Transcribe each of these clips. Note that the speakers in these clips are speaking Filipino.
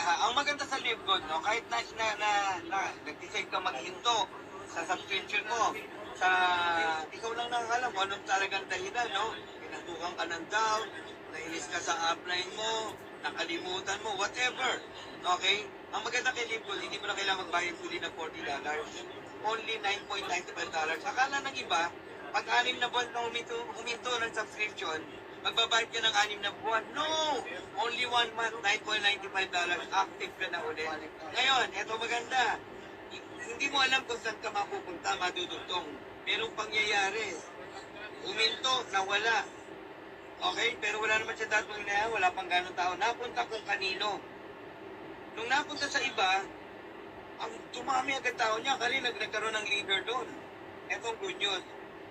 Ang maganda sa LiveGold, no, kahit nag-decide ka maghinto sa subscription mo, ikaw lang nakakalam kung anong talagang dahilan, no? Pinatukan ka ng doubt, nainis ka sa upline mo, nakalimutan mo, whatever. Okay? Ang maganda kay LiveGold, hindi mo na kailangan magbayad uli ng $40. Only $9.95. Akala ng iba, pag 6 na buwan na huminto ng subscription, magbabayad ka ng 6 na buwan. No! Only 1 month, $9.95. Active ka na ulit. Ngayon, eto maganda. Hindi mo alam kung saan ka mapupunta, madudugtong. Merong pangyayari. Huminto, nawala. Okay? Pero wala naman siya dating na yan, wala pang ganong tao. Napunta kung kanino. Nung napunta sa iba, ang tumami agad tao niya, kasi nagkaroon ng leader doon. Etong good news.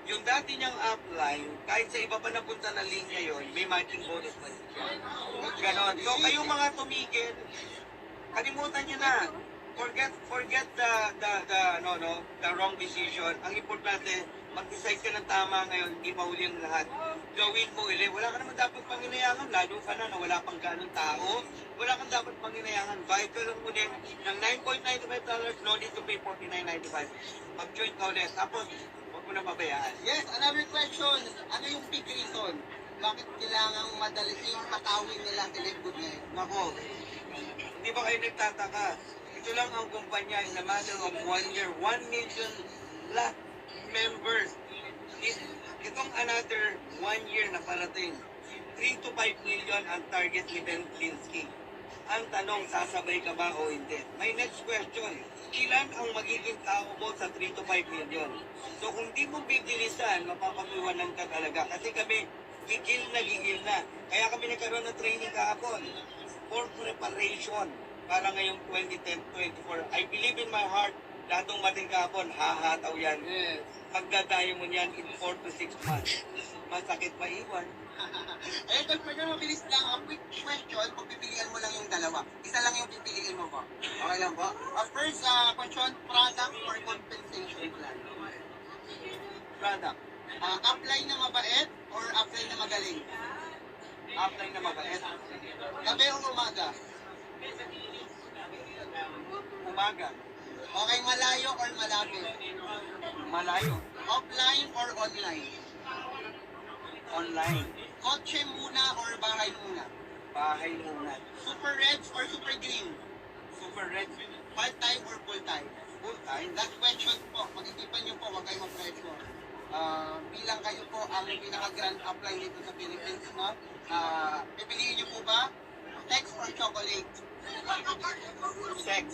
Yung dati niyang upline, kahit sa iba pa napunta na linya yon, may matching bonus pa siya. Ganon. So, kayong mga tumigil, kalimutan niyo na. Forget the wrong decision. Ang importante, mag-decide ka ng tama ngayon, hindi mahuli ang lahat. Gawin mo ulit. Wala ka naman dapat panginayangan, lalo ka na wala pang ganong tao. Wala kang dapat panginayangan. Bayad ka lang ulit ng $9.95, no need to pay $49.95. Mag-join ka ulit. Tapos, huwag mo na pabayaan. Yes, another question. Ano yung big reason? Bakit kailangang madali yung patawin nila sa LiveGold ngayon? Nako, hindi ba kayo nagtataka? Ito lang ang kumpanya in a matter of 1 year, 1 million plus members. Itong another 1 year na parating, 3 to 5 million ang target ni Ben Klinsky. Ang tanong, sasabay ka ba o hindi? My next question, ilan ang magiging tao mo sa 3 to 5 million? So kung di mo bibilisan, mapapagawanan ka talaga. Kasi kami, gigil na. Kaya kami nagkaroon ng training kahapon for preparation para ngayong 2010-24. I believe in my heart, lahat ng mating kahapon, hahataw yan. Yes. Magdadayo mo yan in 4 to 6 months. Masakit maiwan. Eh, Dr. Pwede mabilis lang. A quick question, pagpipilian mo lang yung dalawa. Isa lang yung pipiliin mo po. Okay lang po? First, question, product or compensation plan? Product. Upline na mabait or upline na magaling? Upline na mabait. Gabi o umaga? Umaga. Okay, malayo or malapit? Malayo. Offline or online? Online. Kotse muna or bahay muna? Bahay muna. Super reds or super green? Super red. Part-time or full-time? Full-time. Last question po, mag-isipan niyo po, huwag kayo mag-pressure. Bilang kayo po ang pinaka-grand upline dito sa Philippines, no? Pipiliin niyo po ba? Sex or chocolate? Sex.